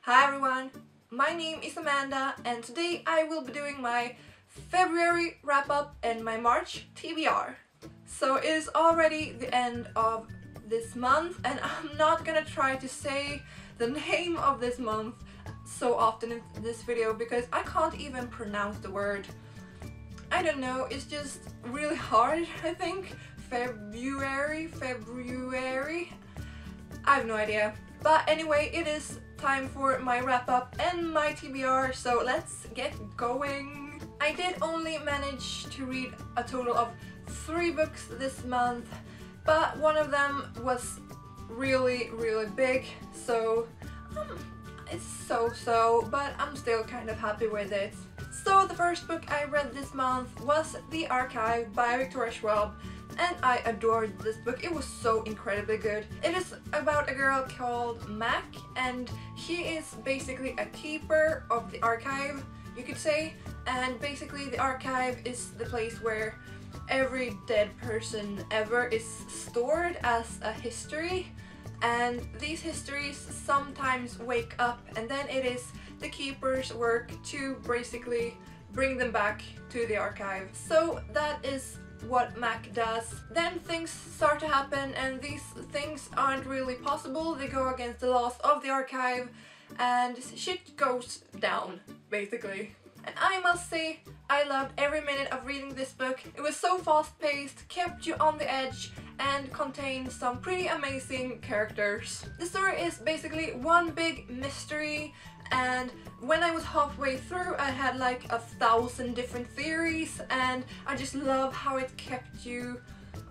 Hi everyone, my name is Amanda and today I will be doing my February wrap-up and my March TBR. So it is already the end of this month and I'm not gonna try to say the name of this month so often in this video because I can't even pronounce the word. I don't know, it's just really hard, I think. February? I have no idea. But anyway, it is time for my wrap-up and my TBR, so let's get going. I did only manage to read a total of 3 books this month, but one of them was really big, so it's so-so, but I'm still kind of happy with it. So the first book I read this month was The Archive by Victoria Schwab, and I adored this book. It was so incredibly good. It is about a girl called Mac, and she is basically a keeper of the archive, you could say. And basically the archive is the place where every dead person ever is stored as a history, and these histories sometimes wake up, and then it is the keeper's work to basically bring them back to the archive. So that is what Mac does. Then things start to happen, and these things aren't really possible. They go against the laws of the archive and shit goes down, basically. And I must say, I loved every minute of reading this book. It was so fast-paced, kept you on the edge, and contained some pretty amazing characters. The story is basically one big mystery, and when I was halfway through I had like 1,000 different theories, and I just love how it kept you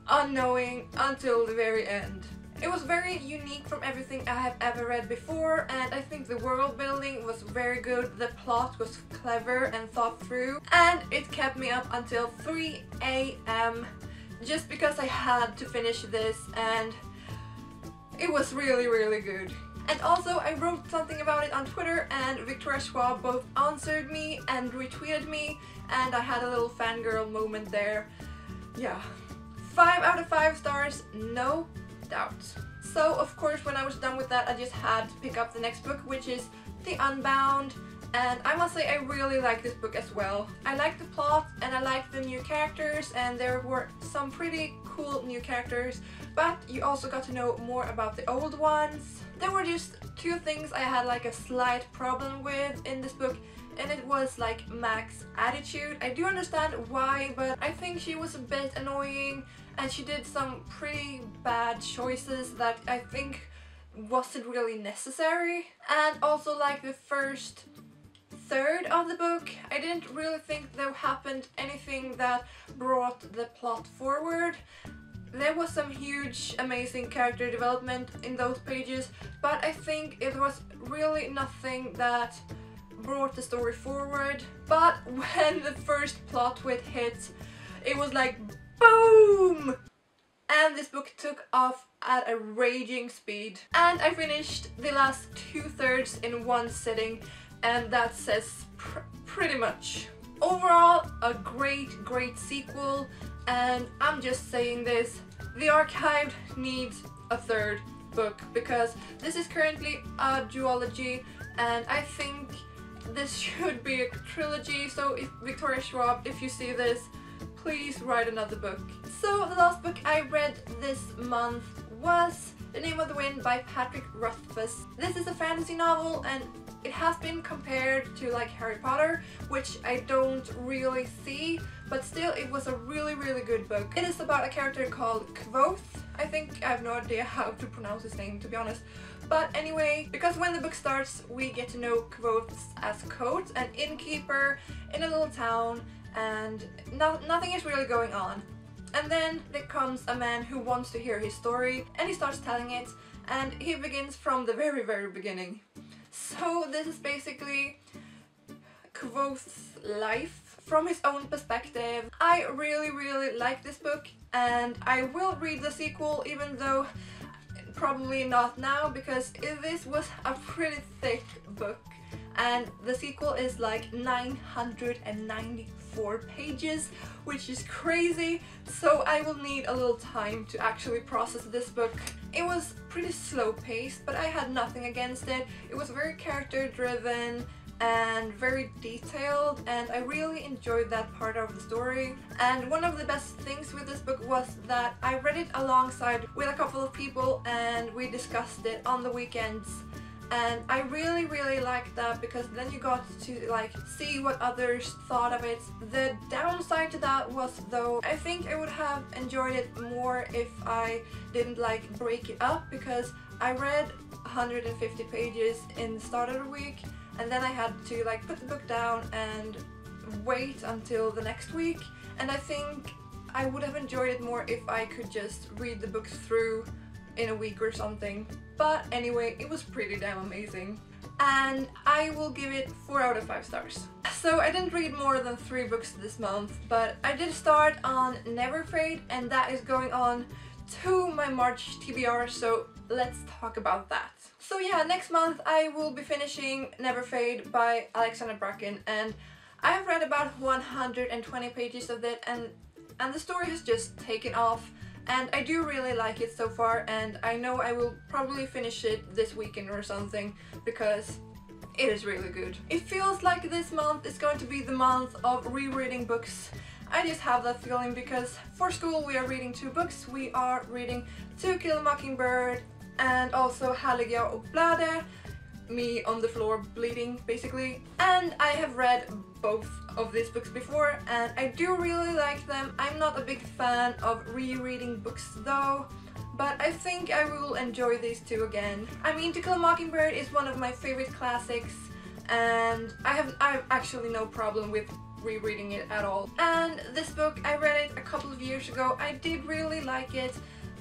unknowing until the very end. It was very unique from everything I have ever read before, and I think the world building was very good, the plot was clever and thought through, and it kept me up until 3 AM just because I had to finish this, and it was really good. And also I wrote something about it on Twitter, and Victoria Schwab both answered me and retweeted me, and I had a little fangirl moment there. Yeah. 5 out of 5 stars, no doubt. So of course when I was done with that I just had to pick up the next book, which is The Unbound, and I must say I really like this book as well. I like the plot and I like the new characters, and there were some pretty cool new characters, but you also got to know more about the old ones. There were just 2 things I had like a slight problem with in this book, and it was like Mac's attitude. I do understand why, but I think she was a bit annoying and she did some pretty bad choices that I think wasn't really necessary. And also like the first third of the book, I didn't really think there happened anything that brought the plot forward. There was some huge amazing character development in those pages, but I think it was really nothing that brought the story forward. But when the first plot twist hit, it was like boom! And this book took off at a raging speed. And I finished the last 2/3 in one sitting, and that says pretty much. Overall, a great sequel, and I'm just saying this, The Archive needs a 3rd book because this is currently a duology, and I think this should be a trilogy. So if Victoria Schwab, if you see this, please write another book. So the last book I read this month was The Name of the Wind by Patrick Rothfuss. This is a fantasy novel, and it has been compared to like Harry Potter, which I don't really see, but still it was a really good book. It is about a character called Quoth. I think I have no idea how to pronounce his name, to be honest. But anyway, because when the book starts we get to know Quoth as Coat, an innkeeper in a little town, and nothing is really going on. And then there comes a man who wants to hear his story, and he starts telling it, and he begins from the very beginning. So this is basically Quoth's life from his own perspective. I really like this book, and I will read the sequel, even though probably not now, because this was a pretty thick book, and the sequel is like 993 104 pages, which is crazy, so I will need a little time to actually process this book. It was pretty slow paced, but I had nothing against it. It was very character driven and very detailed, and I really enjoyed that part of the story. And one of the best things with this book was that I read it alongside with a couple of people and we discussed it on the weekends, and I really liked that because then you got to like see what others thought of it. The downside to that was though, I think I would have enjoyed it more if I didn't like break it up, because I read 150 pages in the start of the week and then I had to like put the book down and wait until the next week, and I think I would have enjoyed it more if I could just read the book through in a week or something. But anyway, it was pretty damn amazing, and I will give it 4 out of 5 stars. So I didn't read more than 3 books this month, but I did start on Never Fade, and that is going on to my March TBR, so let's talk about that. So yeah, next month I will be finishing Never Fade by Alexander Bracken, and I have read about 120 pages of it, and the story has just taken off, and I do really like it so far, and I know I will probably finish it this weekend or something because it is really good. It feels like this month is going to be the month of rereading books. I just have that feeling because for school we are reading 2 books. We are reading To Kill a Mockingbird and also Halliga och Blade, me on the floor bleeding basically. And I have read both of these books before and I do really like them. I'm not a big fan of rereading books though, but I think I will enjoy these 2 again. I mean, To Kill a Mockingbird is one of my favorite classics, and I have actually no problem with rereading it at all. And this book, I read it a couple of years ago. I did really like it,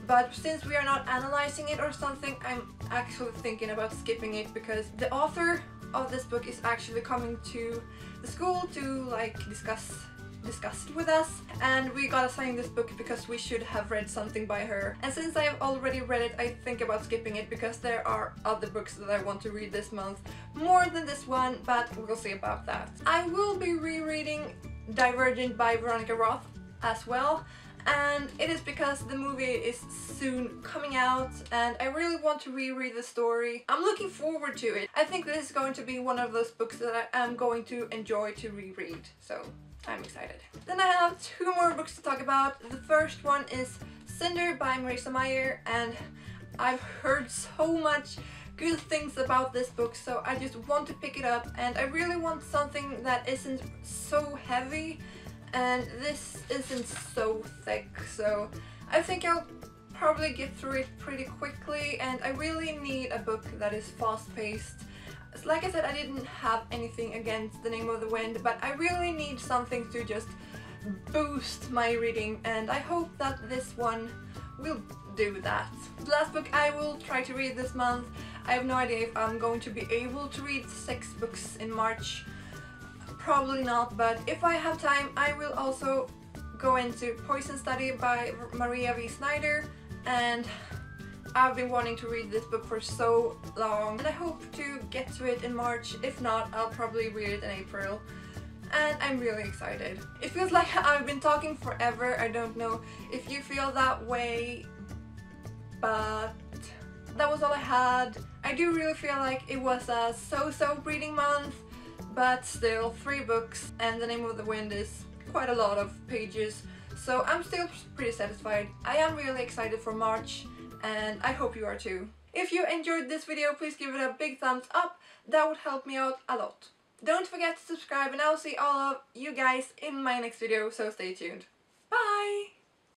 but since we are not analyzing it or something, I'm actually thinking about skipping it because the author of this book is actually coming to the school to like discuss it with us, and we got assigned this book because we should have read something by her. And since I have already read it, I think about skipping it because there are other books that I want to read this month more than this one, but we'll see about that. I will be rereading Divergent by Veronica Roth as well, and it is because the movie is soon coming out and I really want to reread the story. I'm looking forward to it. I think this is going to be one of those books that I am going to enjoy to reread, so I'm excited. Then I have 2 more books to talk about. The first one is Cinder by Marissa Meyer, and I've heard so much good things about this book, so I just want to pick it up, and I really want something that isn't so heavy, and this isn't so thick, so I think I'll probably get through it pretty quickly, and I really need a book that is fast-paced. Like I said, I didn't have anything against The Name of the Wind, but I really need something to just boost my reading, and I hope that this one will do that. The last book I will try to read this month, I have no idea if I'm going to be able to read 6 books in March. Probably not, but if I have time I will also go into Poison Study by Maria V. Snyder, and I've been wanting to read this book for so long and I hope to get to it in March. If not, I'll probably read it in April, and I'm really excited. It feels like I've been talking forever. I don't know if you feel that way, but that was all I had. I do really feel like it was a so-so reading month, but still 3 books and The Name of the Wind is quite a lot of pages, so I'm still pretty satisfied. I am really excited for March, and I hope you are too. If you enjoyed this video, please give it a big thumbs up. That would help me out a lot. Don't forget to subscribe, and I'll see all of you guys in my next video, so stay tuned.